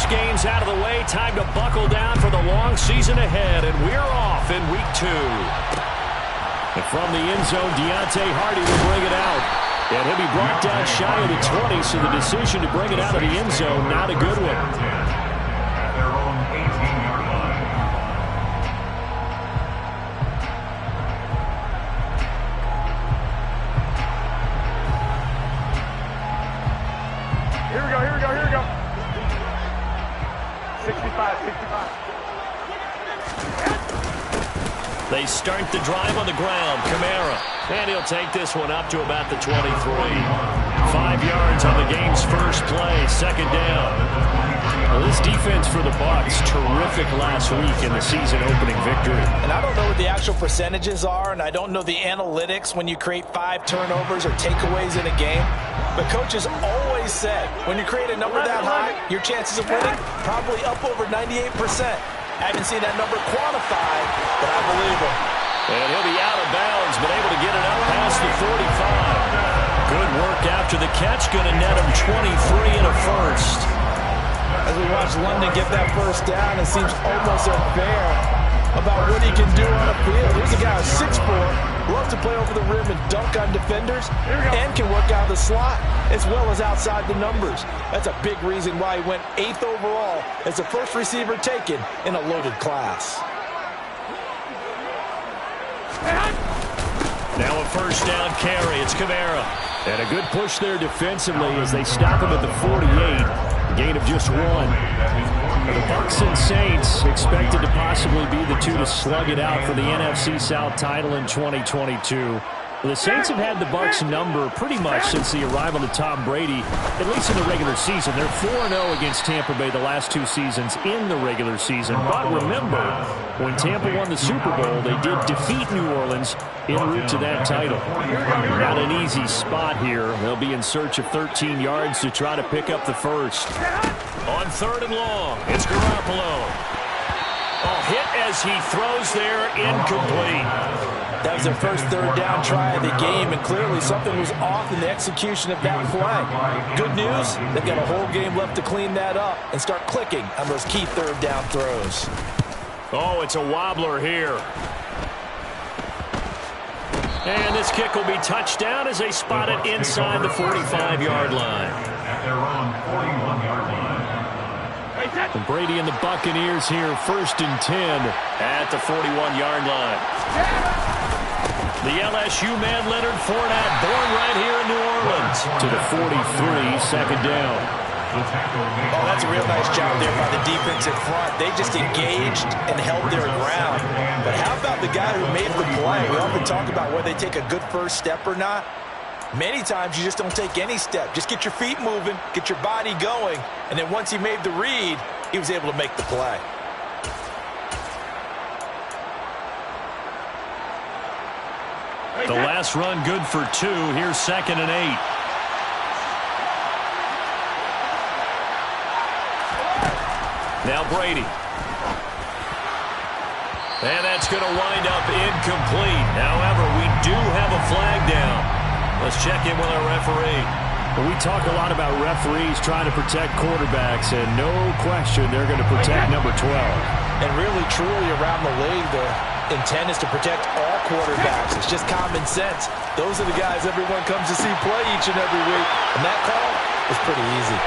first game's out of the way. Time to buckle down for the long season ahead, and we're off in week 2. And from the end zone, Deontay Hardy will bring it out. And he'll be brought down shy of the 20, so the decision to bring it out of the end zone, not a good one. Here we go. 65. They start the drive on the ground. Kamara. And he'll take this one up to about the 23. 5 yards on the game's first play. Second down. Well, this defense for the Bucs, terrific last week in the season-opening victory. And I don't know what the actual percentages are, and I don't know the analytics when you create 5 turnovers or takeaways in a game. But coaches always said, when you create a number that high, your chances of winning probably up over 98%. I haven't seen that number quantified, but I believe him. And he'll be out of bounds, but able to get it up past the 45. Good work after the catch, going to net him 23 and a first. As we watch London get that first down, it seems almost unfair about what he can do on the field. Here's a guy who's 6'4", loves to play over the rim and dunk on defenders, and can work out of the slot as well as outside the numbers. That's a big reason why he went 8th overall as the first receiver taken in a loaded class. Now a first down carry. It's Kamara. And a good push there defensively as they stop him at the 48. A gain of just 1. The Bucs and Saints expected to possibly be the two to slug it out for the NFC South title in 2022. The Saints have had the Bucs number pretty much since the arrival of Tom Brady, at least in the regular season. They're 4-0 against Tampa Bay the last 2 seasons in the regular season. But remember, when Tampa won the Super Bowl, they did defeat New Orleans en route to that title. Not an easy spot here. They'll be in search of 13 yards to try to pick up the first. On 3rd and long, it's Garoppolo. Hit as he throws there, incomplete. That was their first 3rd down try of the game, and clearly something was off in the execution of that play. Good news, they've got a whole game left to clean that up and start clicking on those key 3rd down throws. Oh, it's a wobbler here. And this kick will be touchdown as they spot it inside the 45-yard line. At their own 41-yard line. And Brady and the Buccaneers here, 1st and 10 at the 41-yard line. The LSU man, Leonard Fournette, born right here in New Orleans. To the 43, second down. Oh, that's a real nice job there by the defensive front. They just engaged and held their ground. But how about the guy who made the play? We often talk about whether they take a good first step or not. Many times you just don't take any step. Just get your feet moving, get your body going, and then once he made the read, he was able to make the play. The last run good for 2. Here's 2nd and 8. Now Brady. And that's going to wind up incomplete. However, we do have a flag down. Let's check in with our referee. Well, we talk a lot about referees trying to protect quarterbacks, and no question they're going to protect number 12. And really, truly, around the league, the intent is to protect all quarterbacks. It's just common sense. Those are the guys everyone comes to see play each and every week. And that call is pretty easy.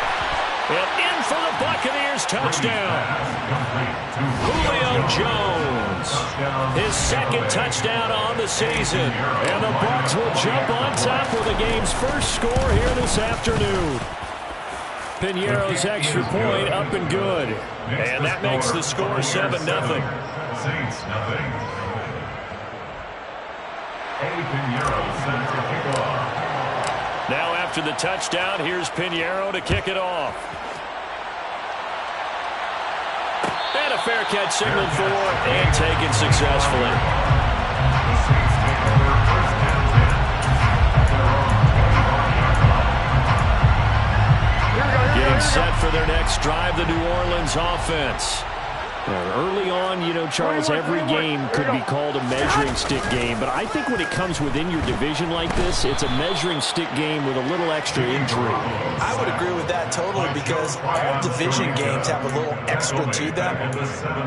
And in for the Buccaneers, touchdown. Julio Jones, his 2nd touchdown on the season. And the Bucs will jump on top with the game's first score here this afternoon. Piñeiro's extra point up and good. And that makes the score 7-0. Saints, nothing. Eddie Piñeiro set to kick off. Now after the touchdown, here's Piñeiro to kick it off. And a fair catch signaled for and taken successfully. The Saints take over 1st and 10. Getting set for their next drive, the New Orleans offense. Early on, you know, Charles, every game could be called a measuring stick game. But I think when it comes within your division like this, it's a measuring stick game with a little extra intrigue. I would agree with that totally because all division games have a little extra to them.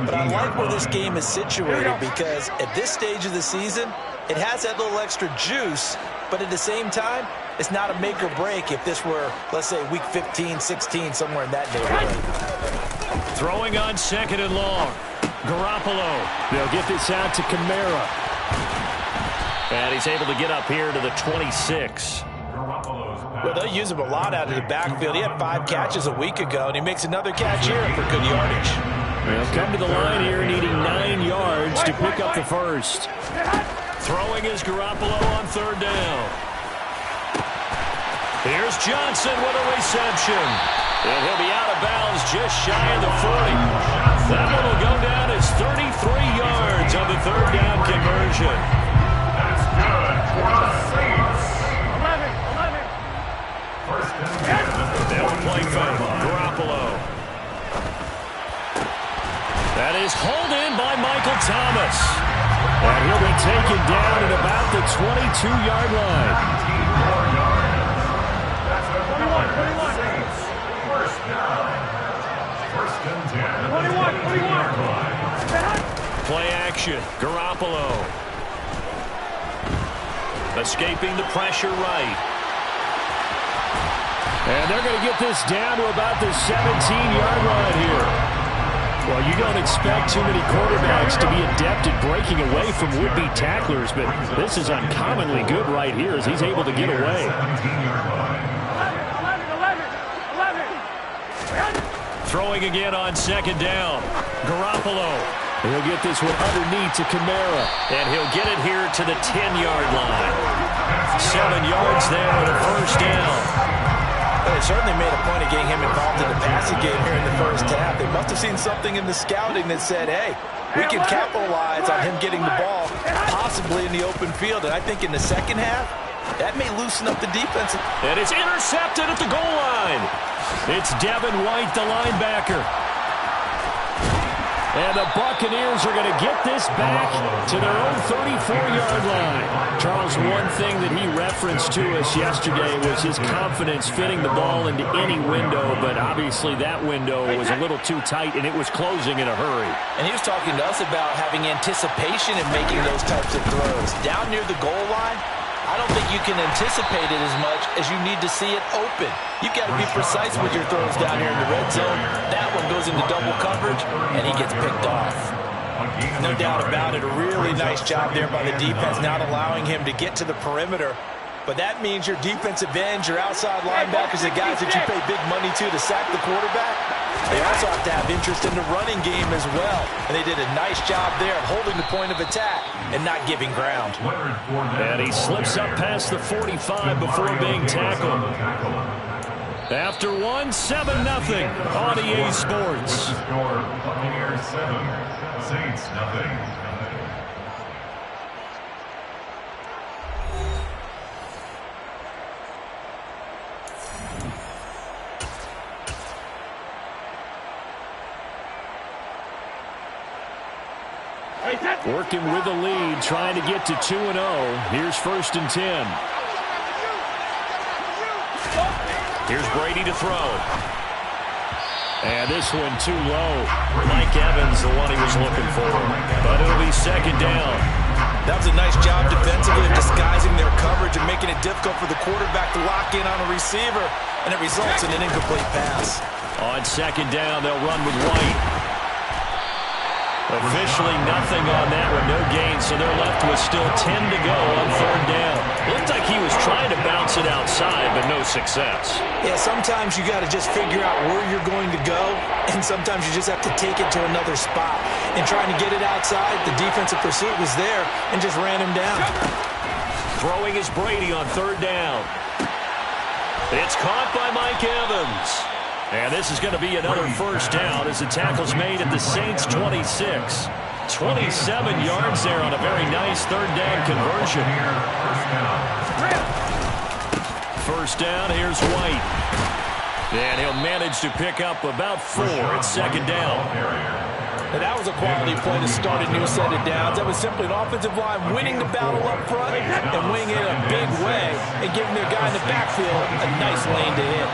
But I like where this game is situated because at this stage of the season, it has that little extra juice. But at the same time, it's not a make or break if this were, let's say, week 15, 16, somewhere in that neighborhood. Throwing on 2nd and long. Garoppolo. They'll get this out to Kamara. And he's able to get up here to the 26. Well, they'll use him a lot out of the backfield. He had 5 catches a week ago, and he makes another catch here for good yardage. They'll come to the line here needing 9 yards to pick up the first. Throwing is Garoppolo on 3rd down. Here's Johnson with a reception. And he'll be out of bounds just shy of the 40. That one will go down as 33 yards on the 3rd down conversion. That's good for the Saints. 1st and 10. They'll play fake. Garoppolo. That is hauled in by Michael Thomas. And he'll be taken down at about the 22-yard line. 19 more yards. That's a 21. Saints. 1st down. 1st and 10. 21. Play action. Garoppolo. Escaping the pressure right. And they're going to get this down to about the 17-yard line here. Well, you don't expect too many quarterbacks to be adept at breaking away from would-be tacklers, but this is uncommonly good right here as he's able to get away. 17-yard line. Throwing again on 2nd down. Garoppolo. He'll get this one underneath to Kamara, and he'll get it here to the 10-yard line. 7 yards there and a 1st down. They certainly made a point of getting him involved in the passing game here in the 1st half. They must have seen something in the scouting that said, hey, we can capitalize on him getting the ball, possibly in the open field. And I think in the 2nd half, that may loosen up the defense. And it's intercepted at the goal line. It's Devin White, the linebacker. And the Buccaneers are going to get this back to their own 34-yard line. Charles, one thing that he referenced to us yesterday was his confidence fitting the ball into any window, but obviously that window was a little too tight, and it was closing in a hurry. And he was talking to us about having anticipation in making those types of throws. Down near the goal line, I don't think you can anticipate it as much as you need to see it open. You've got to be precise with your throws down here in the red zone. That one goes into double coverage, and he gets picked off. No doubt about it, a really nice job there by the defense, not allowing him to get to the perimeter. But that means your defensive ends, your outside linebackers, the guys that you pay big money to sack the quarterback, they also have to have interest in the running game as well. And they did a nice job there of holding the point of attack and not giving ground. And he slips up past the 45 before being tackled. After 1, 7-0 on EA Sports. Buccaneers 7, Saints nothing. Working with the lead, trying to get to 2-0. Here's 1st and 10. Here's Brady to throw. And this one too low. Mike Evans, the one he was looking for. But it'll be 2nd down. That was a nice job defensively of disguising their coverage and making it difficult for the quarterback to lock in on a receiver. And it results in an incomplete pass. On 2nd down, they'll run with White. Officially nothing on that one, no gain, so they're left with still 10 to go on 3rd down. Looked like he was trying to bounce it outside, but no success. Yeah, sometimes you got to just figure out where you're going to go, and sometimes you just have to take it to another spot. And trying to get it outside, the defensive pursuit was there and just ran him down. Throwing is Brady on 3rd down. It's caught by Mike Evans. And this is going to be another 1st down as the tackle's made at the Saints' 26. 27 yards there on a very nice 3rd down conversion. 1st down, here's White. And he'll manage to pick up about 4 at 2nd down. And that was a quality play to start a new set of downs. That was simply an offensive line winning the battle up front and winning it in a big way and giving their guy in the backfield a nice lane to hit.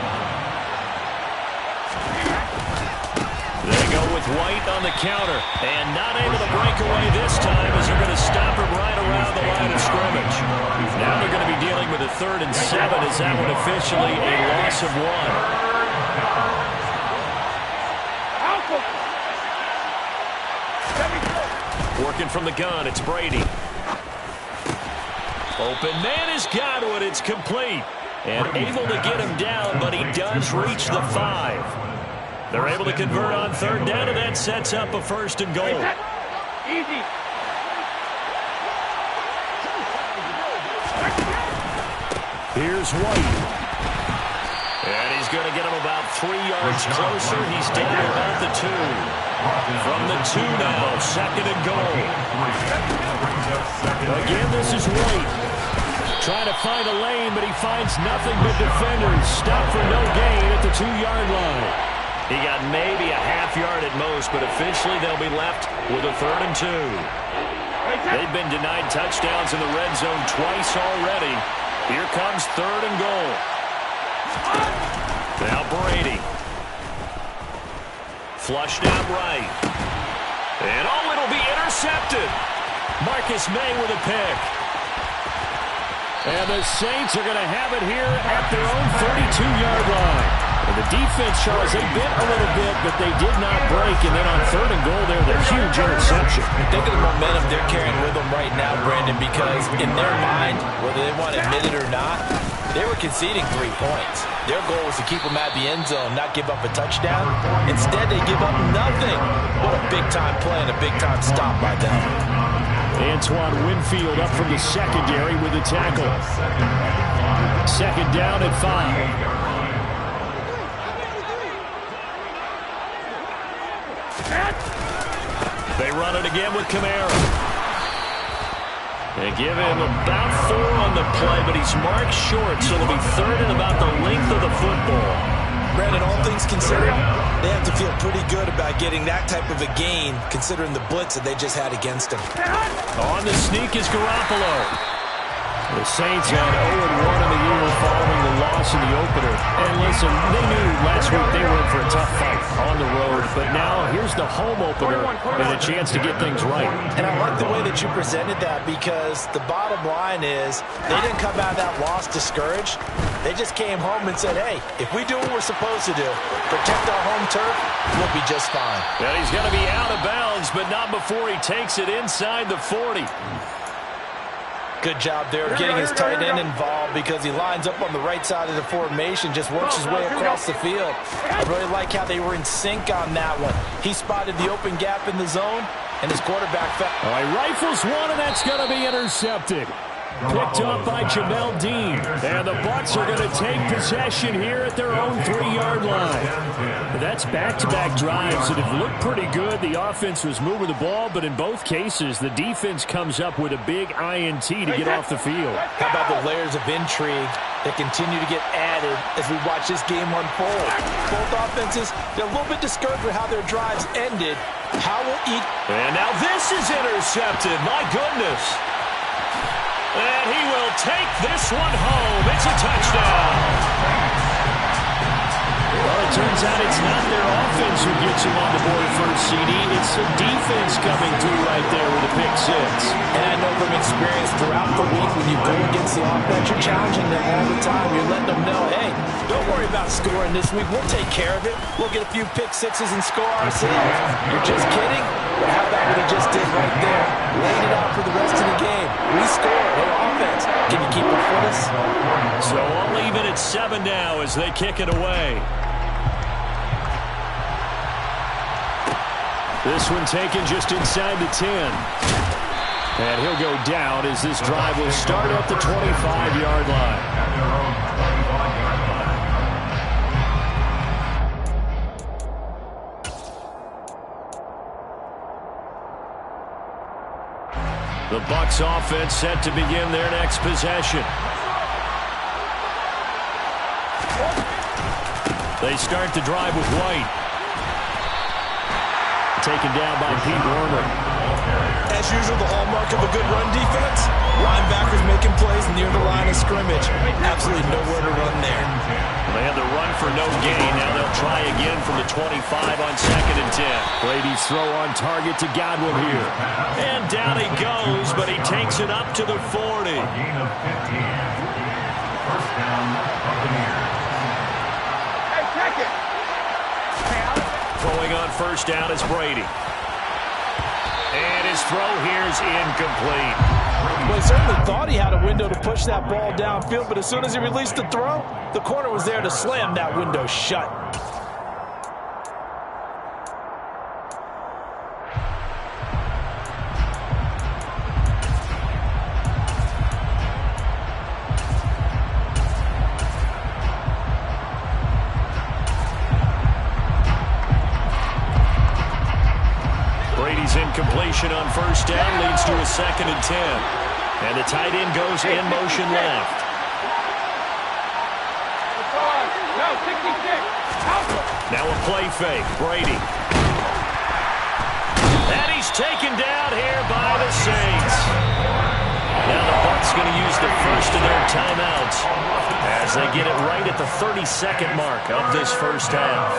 They go with White on the counter, and not able to break away this time as they're going to stop him right around the line of scrimmage. Now they're going to be dealing with a 3rd and 7 as that one officially a loss of 1. Working from the gun, it's Brady. Open man has got it. It's complete. And able to get him down, but he does reach the 5. They're able to convert on 3rd down, and that sets up a 1st and goal. Easy. Here's White. And he's going to get him about 3 yards closer. He's down about the 2. From the 2 now, 2nd and goal. Again, this is White. Trying to find a lane, but he finds nothing but defenders. Stop for no gain at the 2-yard line. He got maybe a half yard at most, but officially they'll be left with a 3rd and 2. They've been denied touchdowns in the red zone twice already. Here comes 3rd and goal. Now Brady. Flushed out right. And oh, it'll be intercepted. Marcus May with a pick. And the Saints are going to have it here at their own 32-yard line. And the defense, Charles, they bit a little bit, but they did not break. And then on 3rd and goal there, the huge interception. Think of the momentum they're carrying with them right now, Brandon, because in their mind, whether they want to admit it or not, they were conceding 3 points. Their goal was to keep them at the end zone, not give up a touchdown. Instead, they give up nothing. What a big-time play and a big-time stop by them. Antoine Winfield up from the secondary with the tackle. 2nd down at 5. They run it again with Kamara. They give him about 4 on the play, but he's marked short, so it'll be 3rd and about the length of the football. Brandon, all things considered, they have to feel pretty good about getting that type of a gain, considering the blitz that they just had against them. On the sneak is Garoppolo. The Saints had 0-1 in the year following the loss in the opener. And listen, they knew last week they were in for a tough fight on the road. But now here's the home opener and a chance to get things right. And I like the way that you presented that, because the bottom line is they didn't come out of that loss discouraged. They just came home and said, hey, if we do what we're supposed to do, protect our home turf, we'll be just fine. Well, he's going to be out of bounds, but not before he takes it inside the 40. Good job there getting his tight end involved, because he lines up on the right side of the formation, just works his way across the field. I really like how they were in sync on that one. He spotted the open gap in the zone, and his quarterback fell. All right, rifles one, and that's going to be intercepted. Picked up by Jamel Dean. And the Bucs are going to take possession here at their own 3-yard line. That's back-to-back drives that have looked pretty good. The offense was moving the ball, but in both cases, the defense comes up with a big INT to get off the field. How about the layers of intrigue that continue to get added as we watch this game unfold? Both offenses, they're a little bit discouraged with how their drives ended. How will each... And now this is intercepted. My goodness. And he will take this one home. It's a touchdown. Well, it turns out it's not their offense who gets him on the board first, CD. It's the defense coming through right there with a pick 6. And I know from experience throughout the week, when you go against the offense, you're challenging them all the time. You're letting them know, hey, don't worry about scoring this week. We'll take care of it. We'll get a few pick 6s and score ourselves. You're just kidding? But how about what he just did right there? Laid it out for the rest of the game. We scored. Hey, offense, can you keep up with us? So I'll leave it at 7 now as they kick it away. This one taken just inside the 10. And he'll go down as this drive will start at the 25-yard line. The Bucs offense set to begin their next possession. They start the drive with White. Taken down by Pete Werner. As usual, the hallmark of a good run defense, linebackers making plays near the line of scrimmage. Absolutely nowhere to run there. They had the run for no gain. Now they'll try again from the 25 on 2nd and 10. Brady's throw on target to Godwin here. And down he goes, but he takes it up to the 40. Gain of 15. First down, Buccaneers. Hey, check it. Throwing on first down is Brady. And his throw here is incomplete. Well, he certainly thought he had a window to push that ball downfield, but as soon as he released the throw, the corner was there to slam that window shut. Incompletion on first down leads to a 2nd and 10. And the tight end goes in motion left. Now a play fake. Brady. And he's taken down here by the Saints. Now the Bucs going to use the first of their timeouts as they get it right at the 32nd mark of this first half.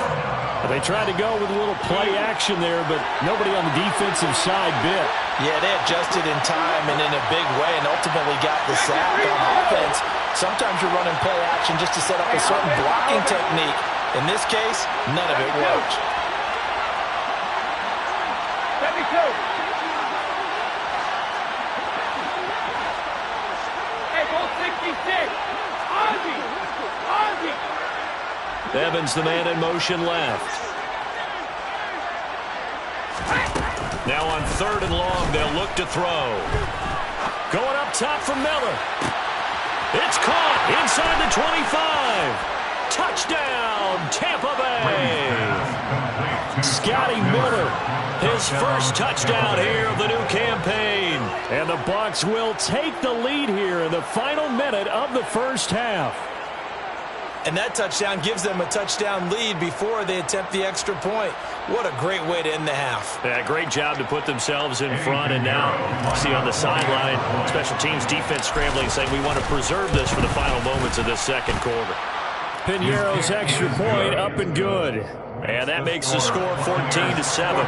They tried to go with a little play action there, but nobody on the defensive side bit. Yeah, they adjusted in time and in a big way and ultimately got the sack on offense. Sometimes you're running play action just to set up a certain blocking technique. In this case, none of it worked. 72. Hey, go 66. Ozzie. Evans, the man in motion left. Now on 3rd and long, they'll look to throw. Going up top for Miller. It's caught inside the 25. Touchdown, Tampa Bay. Scotty Miller, his first touchdown here of the new campaign. And the Bucs will take the lead here in the final minute of the first half. And that touchdown gives them a touchdown lead before they attempt the extra point. What a great way to end the half. Yeah, great job to put themselves in front. And now, see on the sideline, special teams defense scrambling, saying we want to preserve this for the final moments of this second quarter. Piñeiro's extra point up and good. And that makes the score 14-7. Saints 7.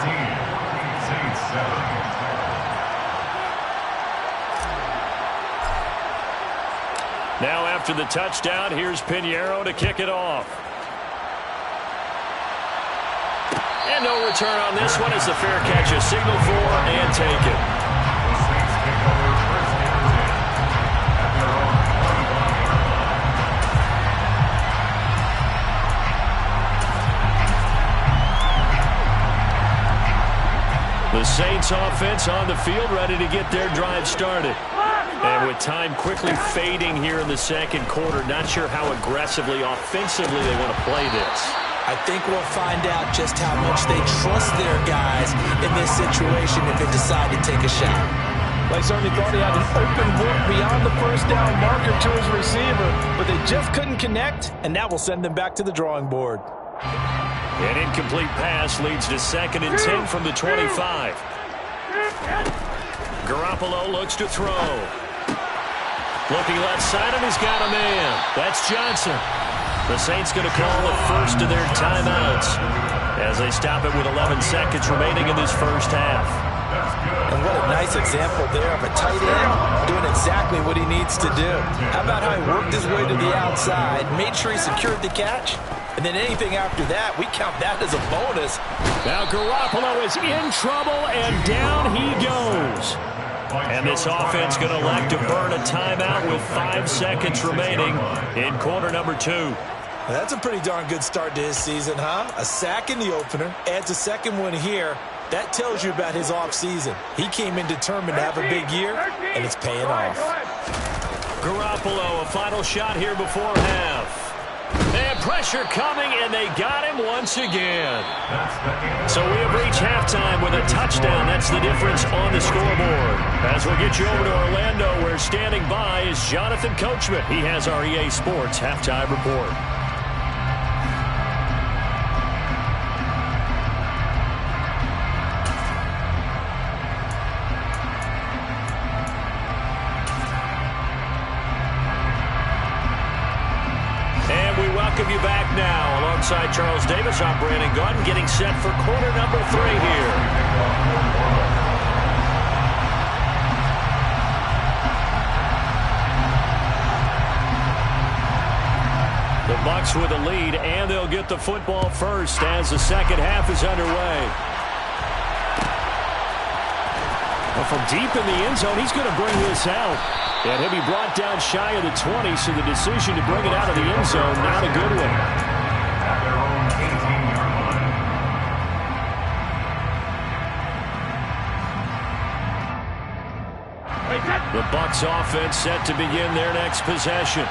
Now after the touchdown, here's Piñeiro to kick it off. And no return on this one as the fair catch is signaled for and taken. The Saints offense on the field ready to get their drive started. And with time quickly fading here in the second quarter, not sure how aggressively, offensively they want to play this. I think we'll find out just how much they trust their guys in this situation if they decide to take a shot. They certainly thought he had an open look beyond the first down marker to his receiver, but they just couldn't connect, and that will send them back to the drawing board. An incomplete pass leads to 2nd and 10 from the 25. Garoppolo looks to throw. Looking left side, and he's got a man. That's Johnson. The Saints going to call the first of their timeouts as they stop it with 11 seconds remaining in this first half. And what a nice example there of a tight end doing exactly what he needs to do. How about how he worked his way to the outside, made sure he secured the catch, and then anything after that, we count that as a bonus. Now Garoppolo is in trouble, and down he goes. And this offense going to elect to burn a timeout with 5 seconds remaining in quarter number 2. Well, that's a pretty darn good start to his season, huh? A sack in the opener, adds a second one here. That tells you about his offseason. He came in determined to have a big year, and it's paying off. Garoppolo, a final shot here before half. And pressure coming, and they got him once again. So we have reached halftime with a touchdown. That's the difference on the scoreboard. As we'll get you over to Orlando, where standing by is Jonathan Coachman. He has our EA Sports halftime report. welcome you back now. Alongside Charles Davis, I'm Brandon Gaudin, getting set for quarter number 3 here. The Bucs with a lead, and they'll get the football first as the second half is underway. Well, from deep in the end zone, he's going to bring this out. And he'll be brought down shy of the 20, so the decision to bring it out of the end zone, not a good one. At their own 18-yard line. The Bucs offense set to begin their next possession.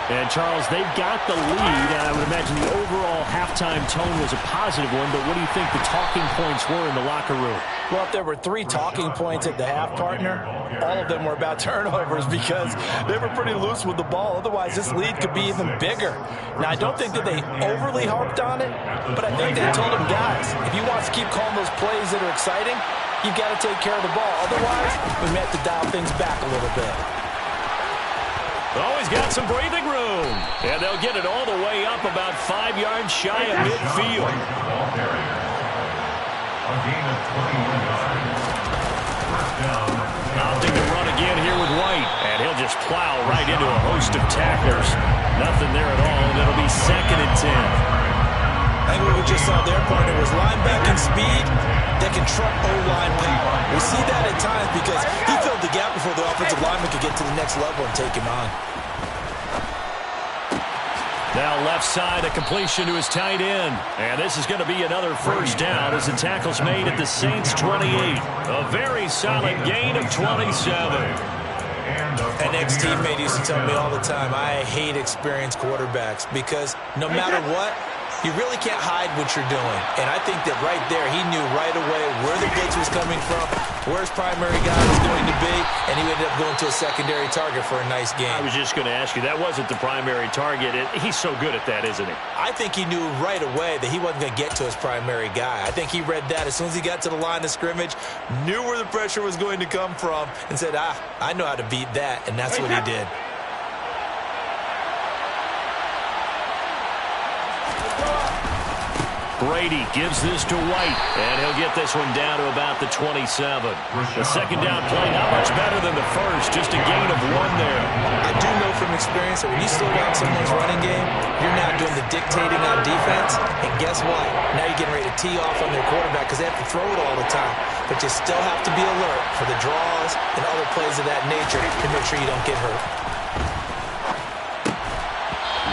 And, Charles, they've got the lead, and I would imagine the overall halftime tone was a positive one, but what do you think the talking points were in the locker room? Well, if there were 3 talking points at the half, partner, all of them were about turnovers because they were pretty loose with the ball. Otherwise, this lead could be even bigger. Now, I don't think that they overly harped on it, but I think they told them, guys, if you want to keep calling those plays that are exciting, you've got to take care of the ball. Otherwise, we may have to dial things back a little bit. Always got some breathing room. And they'll get it all the way up about 5 yards shy of midfield. A gain of 21 yards. First down. Opting to run again here with White. And he'll just plow right into a host of tacklers. Nothing there at all, and it'll be 2nd and 10. I think what we just saw there, partner, was linebacking speed that can trump O-line power. We see that at times because he filled the gap before the offensive lineman could get to the next level and take him on. Now left side, a completion to his tight end. And this is going to be another first down as the tackle's made at the Saints' 28. A very solid gain of 27. An ex-teammate used to tell me all the time, I hate experienced quarterbacks because no matter what, you really can't hide what you're doing. And I think that right there, he knew right away where the blitz was coming from, where his primary guy was going to be, and he ended up going to a secondary target for a nice game. I was just going to ask you, that wasn't the primary target. He's so good at that, isn't he? I think he knew right away that he wasn't going to get to his primary guy. I think he read that as soon as he got to the line of scrimmage, knew where the pressure was going to come from, and said, I know how to beat that, and that's what he did. Brady gives this to White, and he'll get this one down to about the 27. The second down play, not much better than the first, just a gain of 1 there. I do know from experience that when you slow down someone's running game, you're now doing the dictating on defense, and guess what? Now you're getting ready to tee off on their quarterback because they have to throw it all the time. But you still have to be alert for the draws and other plays of that nature to make sure you don't get hurt.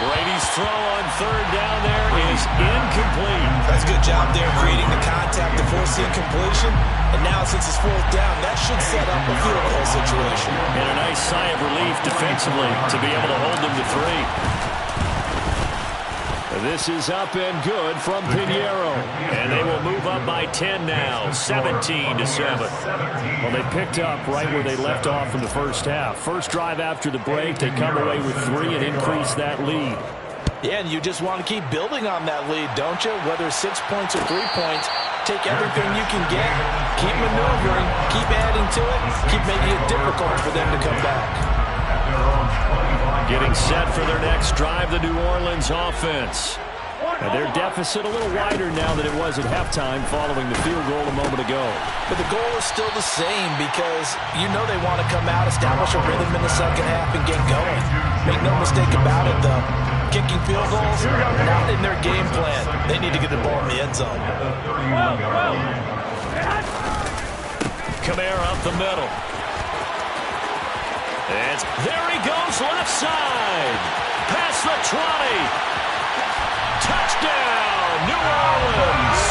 Brady's throw on third down there is incomplete. That's a good job there creating the contact to force the incompletion. And now since it's 4th down, that should set up a field goal situation. And a nice sigh of relief defensively to be able to hold them to 3. This is up and good from Pinheiro. And they will move up by 10 now, 17-7. Well, they picked up right where they left off in the first half. First drive after the break, they come away with 3 and increase that lead. Yeah, and you just want to keep building on that lead, don't you? Whether it's 6 points or 3 points, take everything you can get, keep maneuvering, keep adding to it, keep making it difficult for them to come back. Getting set for their next drive, the New Orleans offense. And their deficit a little wider now than it was at halftime following the field goal a moment ago. But the goal is still the same because you know they want to come out, establish a rhythm in the second half, and get going. Make no mistake about it, though. Kicking field goals, not in their game plan. They need to get the ball in the end zone. Kamara up the middle. And there he goes, left side. Past the 20. Touchdown, New Orleans.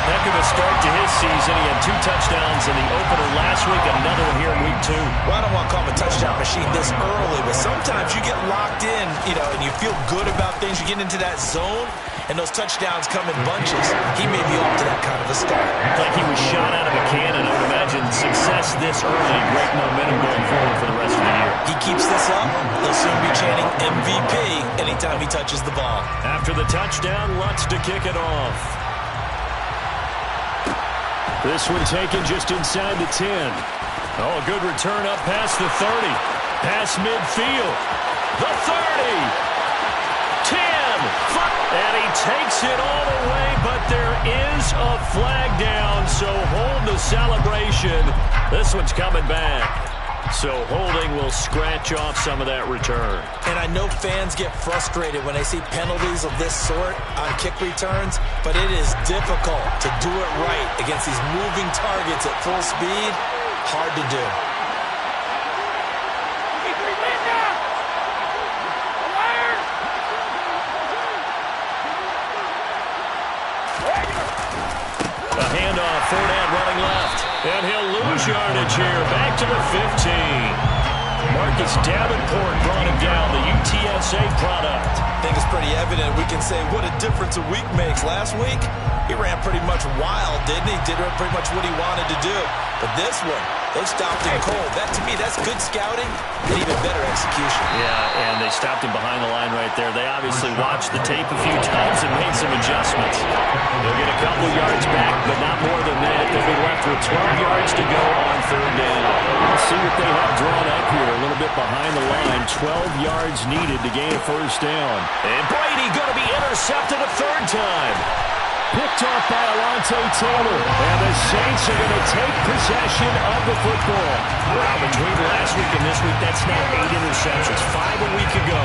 Heck of a start to his season. He had 2 touchdowns in the opener last week, another one here in week 2. Well, I don't want to call him a touchdown machine this early, but sometimes you get locked in, and you feel good about things. You get into that zone, and those touchdowns come in bunches. He may be off to that kind of a start. Like he was shot out of a cannon. I would imagine success this early, great momentum going forward for the rest of the year. He keeps this up, he'll soon be chanting MVP anytime he touches the ball. After the touchdown, Lutz to kick it off. This one taken just inside the 10. Oh, a good return up past the 30. Past midfield. The 30. 10. And he takes it all the way, but there is a flag down, so hold the celebration. This one's coming back. So holding will scratch off some of that return. And I know fans get frustrated when they see penalties of this sort on kick returns, but it is difficult to do it right against these moving targets at full speed. Hard to do. A handoff, Fournette running left. And he'll lose yardage here, back to the 15. Marcus Davenport brought him down, the UTSA product. I think it's pretty evident. We can say what a difference a week makes. Last week, he ran pretty much wild, didn't he? Did pretty much what he wanted to do. But this one, they stopped him cold. That, to me, that's good scouting and even better execution. Yeah, and they stopped him behind the line right there. They obviously watched the tape a few times and made some adjustments. They'll get a couple yards back, but not more than that. They'll be left with 12 yards to go on third down. Let's see what they have drawn up here. A little bit behind the line. 12 yards needed to gain a first down. And Brady going to be intercepted a third time. Picked off by Alontae Taylor. And the Saints are going to take possession of the football. Wow, between last week and this week, that's now 8 interceptions. 5 a week ago,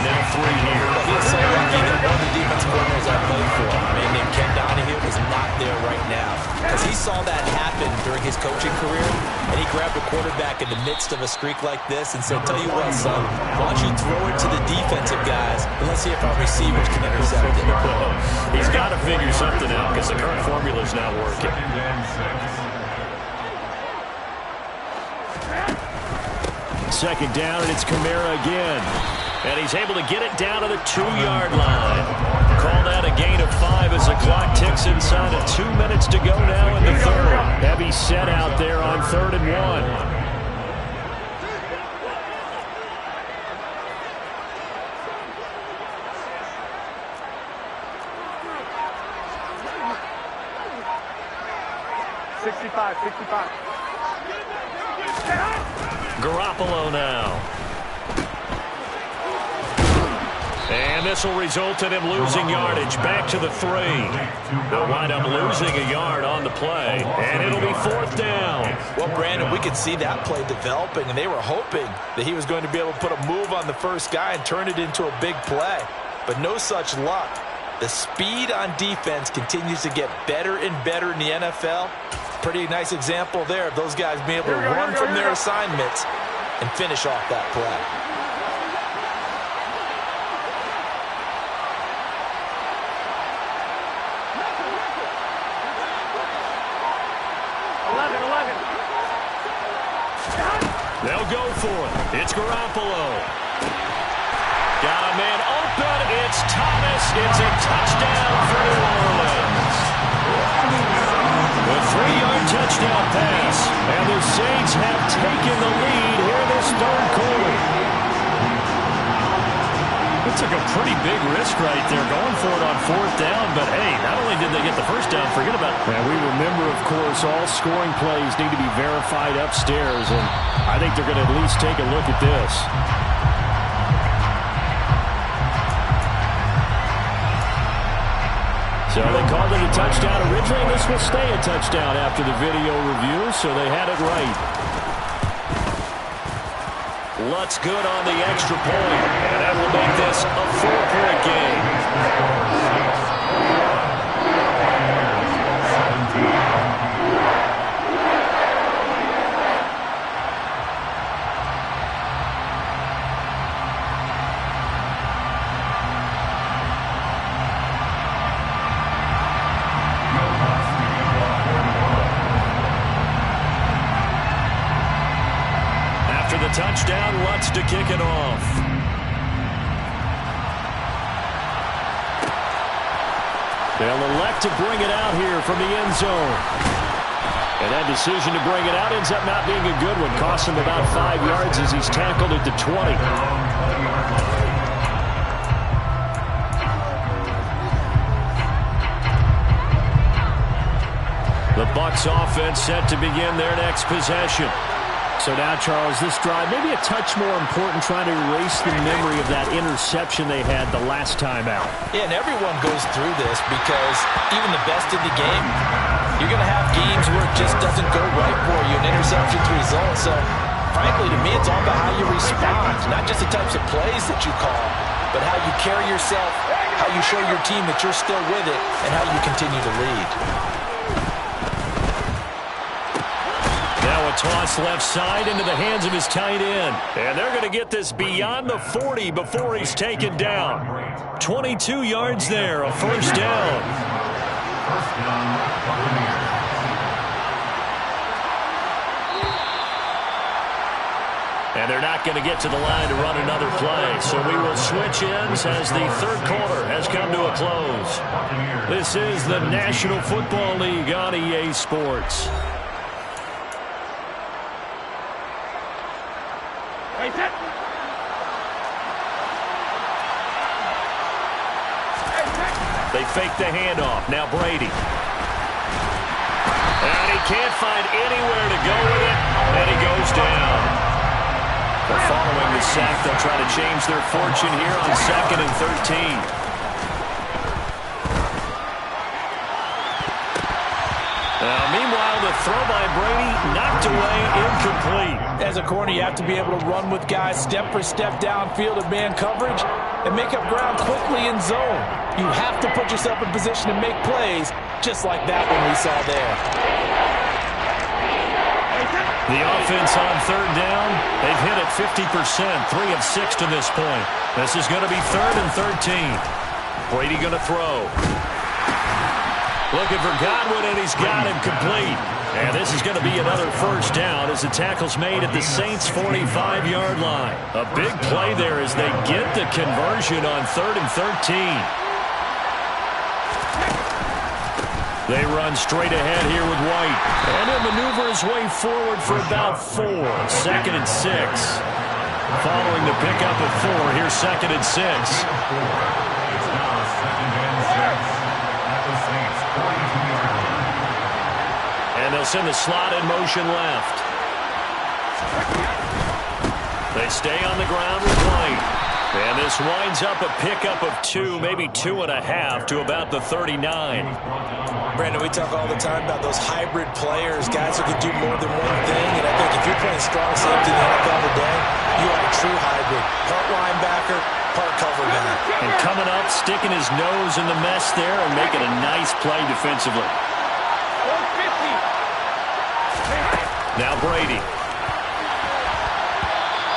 now 3 here. He is so lucky that one of the defensive coordinators I played for, a man named Ken Donahue, is not there right now. Because he saw that happen during his coaching career, and he grabbed a quarterback in the midst of a streak like this and said, tell you what, son, why don't you throw it to the defensive guys, and let's see if our receivers can intercept it. He's got to figure something out because the current formula is not working. Second down, and it's Kamara again. And he's able to get it down to the 2-yard line. Call that a gain of 5 as the clock ticks inside of 2 minutes to go now in the third. Heavy set out there on 3rd and 1. Garoppolo now. And this will result in him losing yardage back to the 3. They'll wind up losing a yard on the play, and it'll be 4th down. Well, Brandon, we could see that play developing, and they were hoping that he was going to be able to put a move on the first guy and turn it into a big play. But no such luck. The speed on defense continues to get better and better in the NFL. Pretty nice example there of those guys being able to run from their assignments and finish off that play. They'll go for it. It's Garoppolo. Got a man open. It's Thomas. It's a touchdown for New Orleans. A 3-yard touchdown pass. And the Saints have taken the lead here in this third quarter. It took a pretty big risk right there going for it on 4th down. But, hey, not only did they get the first down, forget about it. And we remember, of course, all scoring plays need to be verified upstairs. And I think they're going to at least take a look at this. So they called it a touchdown originally. This will stay a touchdown after the video review, so they had it right. Lutz good on the extra point, and that will make this a 4-point game. Touchdown, Lutz to kick it off. They'll elect to bring it out here from the end zone. And that decision to bring it out ends up not being a good one. Costs him about 5 yards as he's tackled at the 20. The Bucs offense set to begin their next possession. So now, Charles, this drive, maybe a touch more important, trying to erase the memory of that interception they had the last time out. Yeah, and everyone goes through this because even the best in the game, you're going to have games where it just doesn't go right for you, and interceptions result. So, frankly, to me, it's all about how you respond, not just the types of plays that you call, but how you carry yourself, how you show your team that you're still with it, and how you continue to lead. Now a toss left side into the hands of his tight end. And they're going to get this beyond the 40 before he's taken down. 22 yards there, a first down. First down, Buccaneers. And they're not going to get to the line to run another play. So we will switch ends as the third quarter has come to a close. This is the National Football League on EA Sports. They fake the handoff. Now Brady. And he can't find anywhere to go with it. And he goes down. They're following the sack. They'll try to change their fortune here on 2nd and 13. Meanwhile, the throw by Brady knocked away, incomplete. As a corner, you have to be able to run with guys step for step downfield of man coverage and make up ground quickly in zone. You have to put yourself in position to make plays, just like that one we saw there. The offense on third down, they've hit it 50%, 3 of 6 to this point. This is going to be 3rd and 13. Brady going to throw. Looking for Godwin, and he's got him complete. And this is going to be another first down as the tackle's made at the Saints' 45-yard line. A big play there as they get the conversion on 3rd and 13. They run straight ahead here with White. And he'll maneuver his way forward for about 4. 2nd and 6. Following the pickup of 4, here's 2nd and 6. It's now 2nd and 6 at the Saints' 42-yard line. And they'll send the slot in motion left. They stay on the ground with White. And this winds up a pickup of 2, maybe 2.5 to about the 39. Brandon, we talk all the time about those hybrid players, guys who can do more than one thing. And I think if you're playing strong safety in the NFL today, you are a true hybrid. Part linebacker, part cover back. And coming up, sticking his nose in the mess there and making a nice play defensively. Now Brady.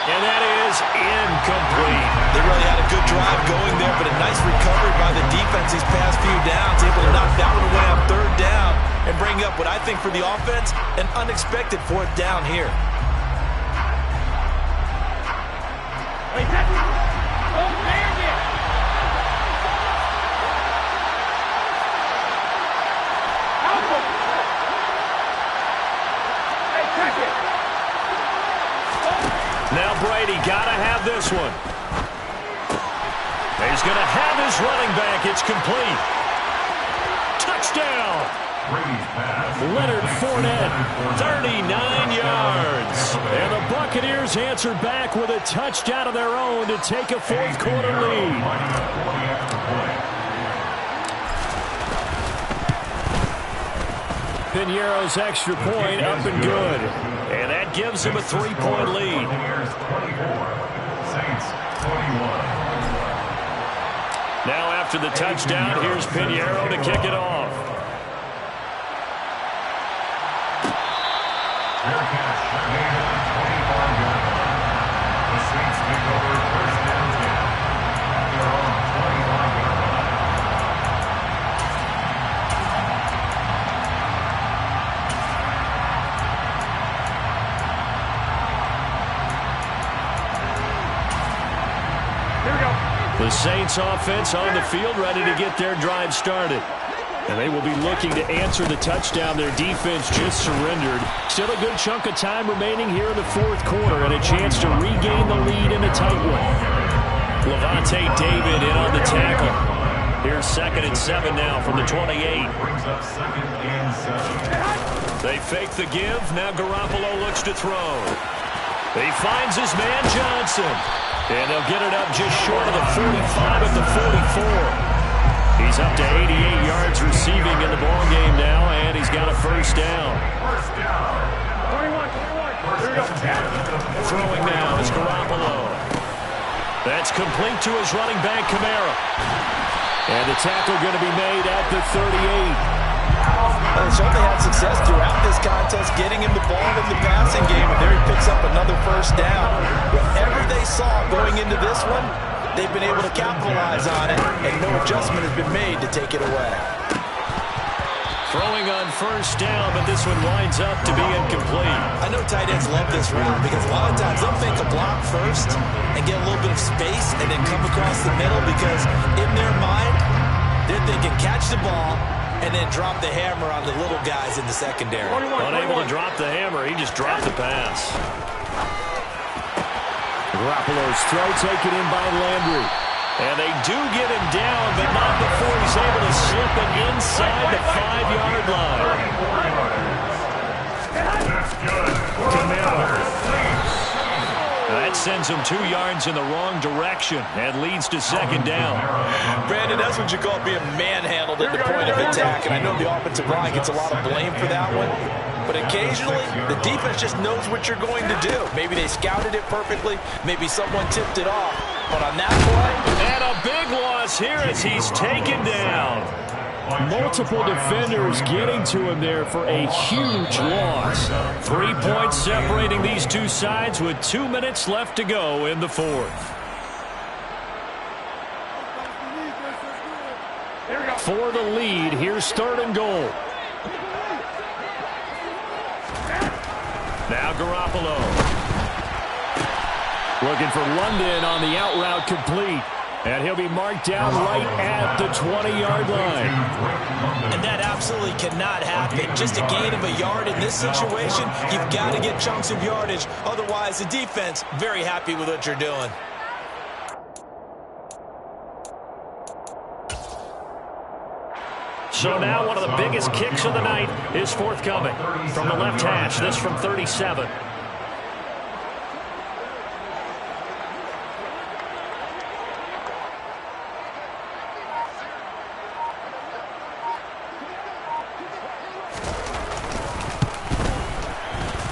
And that is incomplete. They really had a good drive going there, but a nice recovery by the defense these past few downs, able to knock that one away on 3rd down and bring up what I think for the offense, an unexpected 4th down here. Now Brady got to have this one. He's going to have his running back. It's complete. Touchdown. Leonard Fournette, 39 yards. And the Buccaneers answer back with a touchdown of their own to take a 4th quarter lead. Piñeiro's extra point up and good. And that gives him a 3-point lead. Now after the touchdown, here's Piñeiro to kick it off. Fair catch made at the 25-yard line. The Saints take over 1st and 10 at their own 25-yard line. The Saints offense on the field, ready to get their drive started. And they will be looking to answer the touchdown their defense just surrendered. Still a good chunk of time remaining here in the 4th quarter and a chance to regain the lead in a tight one. Levante David in on the tackle. Here's 2nd and 7 now from the 28. Brings up 2nd and 7. They fake the give. Now Garoppolo looks to throw. He finds his man Johnson. And they'll get it up just short of the 45 at the 44. He's up to 88 yards receiving in the ballgame now, and he's got a first down. First down. 21. Throwing now is Garoppolo. That's complete to his running back, Kamara. And the tackle going to be made at the 38. Well, they certainly had success throughout this contest, getting him the ball in the passing game, and there he picks up another first down. Whatever they saw going into this one, they've been able to capitalize on it, and no adjustment has been made to take it away. Throwing on first down, but this one winds up to be incomplete. I know tight ends love this route because a lot of times they'll make a block first and get a little bit of space and then come across the middle because in their mind, they're thinking catch the ball and then drop the hammer on the little guys in the secondary. Unable to drop the hammer, he just dropped the pass. Garoppolo's throw taken in by Landry. And they do get him down, but not before he's able to slip it inside the 5-yard line. That's good. That sends him 2 yards in the wrong direction and leads to 2nd down. Brandon, that's what you call being manhandled at the point of attack, and I know the offensive line gets a lot of blame for that one. But occasionally, the defense just knows what you're going to do. Maybe they scouted it perfectly. Maybe someone tipped it off. But on that play... And a big loss here as he's taken down. Multiple defenders getting to him there for a huge loss. 3 points separating these two sides with 2 minutes left to go in the fourth. For the lead, here's 3rd and goal. Now Garoppolo. Looking for London on the out route complete. And he'll be marked down right at the 20-yard line. And that absolutely cannot happen. Just a gain of a yard in this situation, you've got to get chunks of yardage. Otherwise, the defense, very happy with what you're doing. So now one of the biggest kicks of the night is forthcoming. From the left hash, this from 37.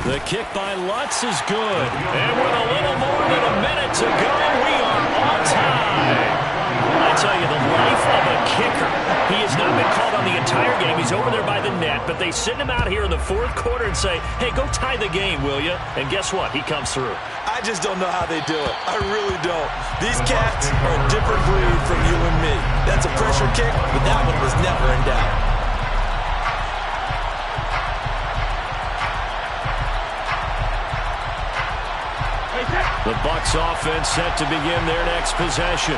The kick by Lutz is good. And with a little more than a minute to go, we are on time. I tell you, the life of a kicker. He has not been called on the entire game. He's over there by the net, but they send him out here in the 4th quarter and say, hey, go tie the game, will you? And guess what? He comes through. I just don't know how they do it. I really don't. These cats are a different breed from you and me. That's a pressure kick, but that one was never in doubt. The Bucs offense set to begin their next possession.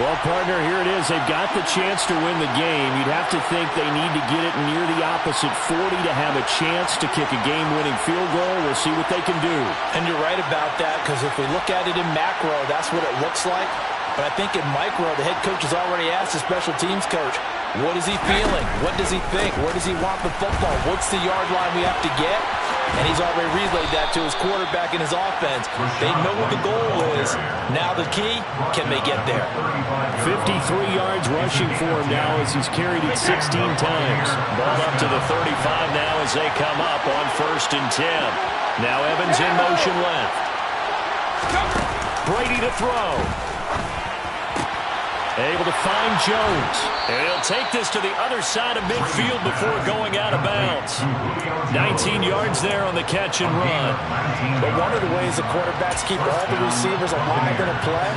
Well, partner, here it is. They've got the chance to win the game. You'd have to think they need to get it near the opposite 40 to have a chance to kick a game-winning field goal. We'll see what they can do. And you're right about that, because if we look at it in macro, that's what it looks like. But I think in micro, the head coach has already asked the special teams coach, what is he feeling? What does he think? Where does he want the football? What's the yard line we have to get? And he's already relayed that to his quarterback and his offense. They know what the goal is. Now the key, can they get there? 53 yards rushing for him now as he's carried it 16 times. Ball up to the 35 now as they come up on 1st and 10. Now Evans in motion left. Brady to throw. Able to find Jones. And he'll take this to the other side of midfield before going out of bounds. 19 yards there on the catch and run. But one of the ways the quarterbacks keep all the receivers alive in a play,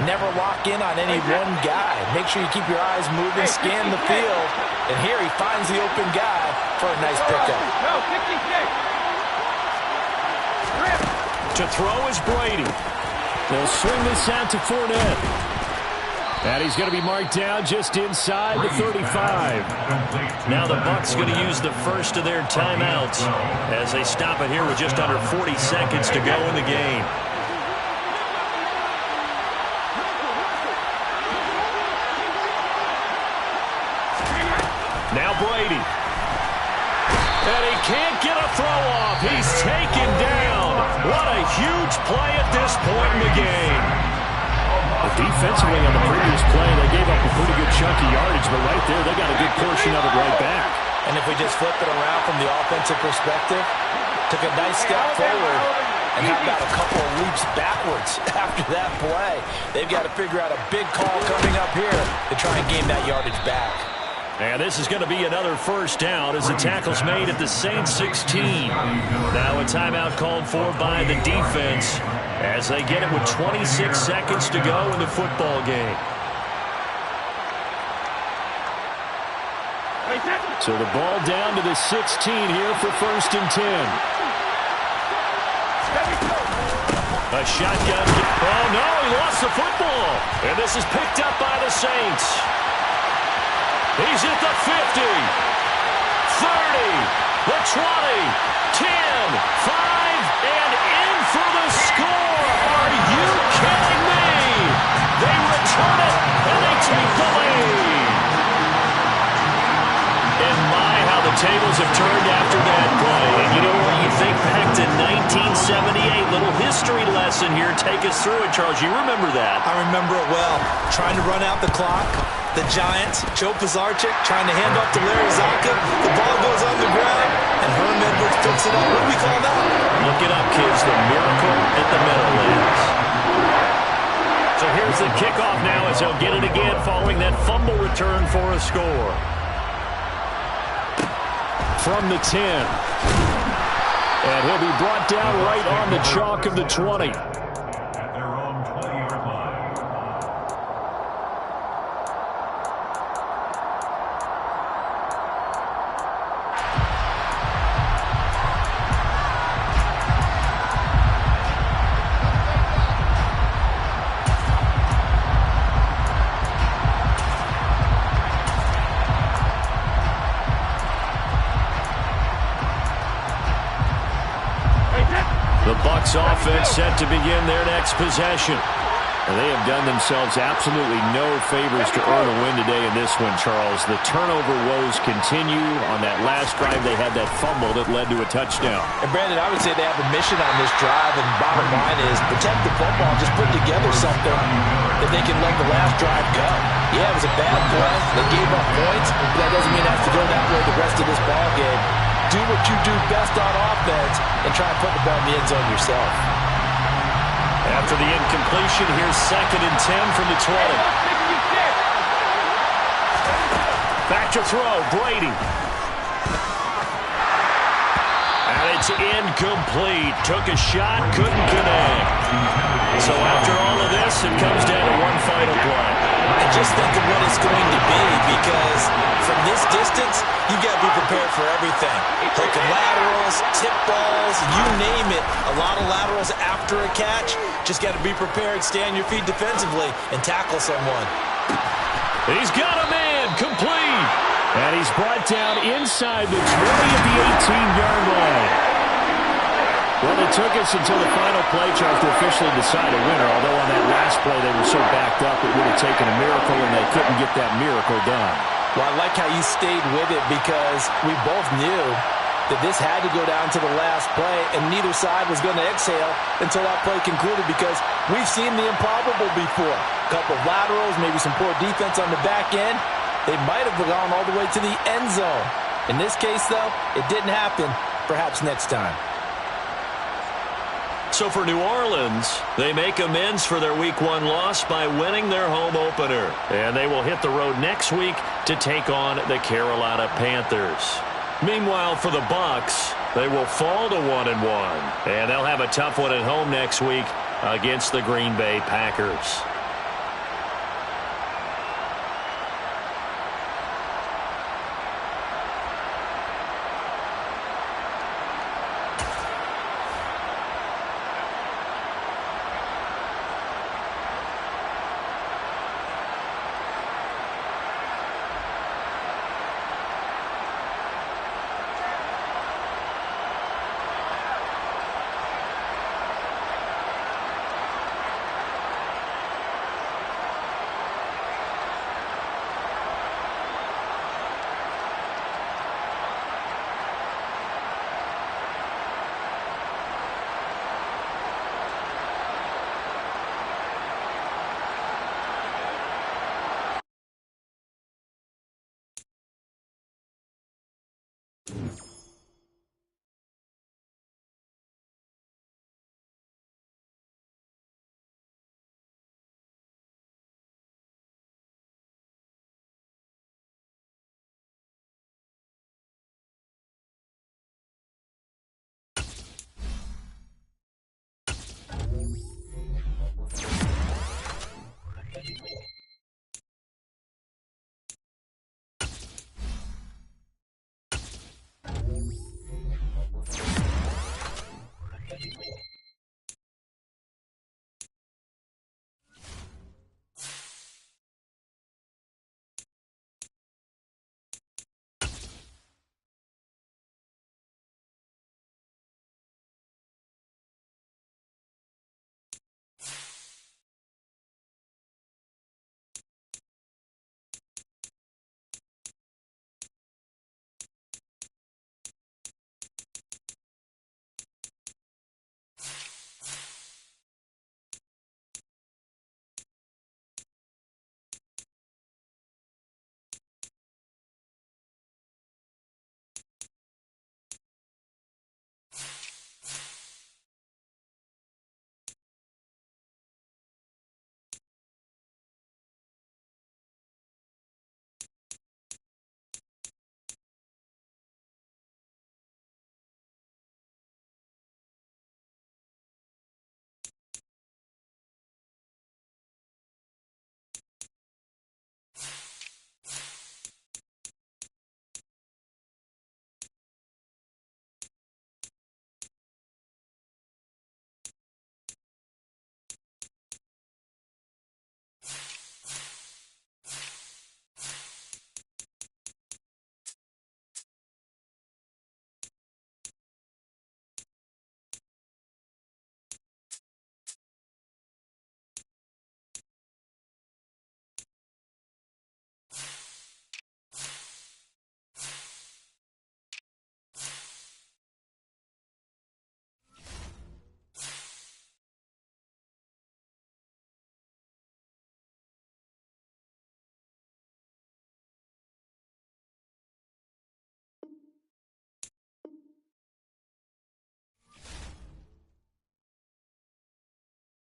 never lock in on any one guy. Make sure you keep your eyes moving, scan the field. And here he finds the open guy for a nice pickup. No, 56. To throw is Brady. They'll swing this out to Fournette. And he's going to be marked down just inside the 35. Now the Bucs going to use the first of their timeouts as they stop it here with just under 40 seconds to go in the game. And he can't get a throw off. He's taken down. What a huge play at this point in the game. Defensively on the previous play, they gave up a pretty good chunk of yardage, but right there, they got a good portion of it right back. And if we just flip it around from the offensive perspective, took a nice step forward and how about a couple of leaps backwards after that play. They've got to figure out a big call coming up here to try and gain that yardage back. And this is going to be another first down as the tackle's made at the Saints 16. Now a timeout called for by the defense as they get it with 26 seconds to go in the football game. So the ball down to the 16 here for 1st and 10. A shotgun. Oh, no, he lost the football. And this is picked up by the Saints. He's at the 50, 30, the 20, 10, 5, and in for the score. Are you kidding me? They return it, and they take the lead. And my, how the tables have turned after that play. And you know what? You think back to 1978. Little history lesson here. Take us through it, Charles. You remember that. I remember it well. Trying to run out the clock. The Giants, Joe Pisarcik trying to hand off to Larry Zonka. The ball goes on the ground, and Herm Edwards picks it up. What do we call that? Look it up, kids. The miracle at the Meadowlands. So here's the kickoff now as he'll get it again following that fumble return for a score. From the 10. And he'll be brought down right on the chalk of the 20. At their own 20-yard line. The Bucs offense set to begin their next possession. And they have done themselves absolutely no favors to earn a win today in this one, Charles. The turnover woes continue. On that last drive, they had that fumble that led to a touchdown. And, Brandon, I would say they have a mission on this drive, and bottom line is protect the football, just put together something that they can let the last drive go. Yeah, it was a bad play. They gave up points, but that doesn't mean it has to go that way the rest of this ball game. Do what you do best on offense and try and put the ball in the end zone yourself. After the incompletion, here's 2nd and 10 from the 20. Back to throw, Brady. And it's incomplete. Took a shot, couldn't connect. So after all of this, it comes down to one final play. And just think of what it's going to be, because from this distance, you've got to be prepared for everything. Hook and laterals, tip balls, you name it. A lot of laterals after a catch. Just got to be prepared, stay on your feet defensively, and tackle someone. He's got a man, complete. And he's brought down inside the 20 at the 18-yard line. Well, it took us until the final play, Charles, to officially decide a winner. Although on that last play they were so backed up, it would have taken a miracle, and they couldn't get that miracle done. Well, I like how you stayed with it, because we both knew that this had to go down to the last play, and neither side was going to exhale until that play concluded, because we've seen the improbable before. A couple of laterals, maybe some poor defense on the back end. They might have gone all the way to the end zone. In this case, though, it didn't happen. Perhaps next time. So for New Orleans, they make amends for their Week 1 loss by winning their home opener. And they will hit the road next week to take on the Carolina Panthers. Meanwhile, for the Bucs, they will fall to 1-1. And they'll have a tough one at home next week against the Green Bay Packers.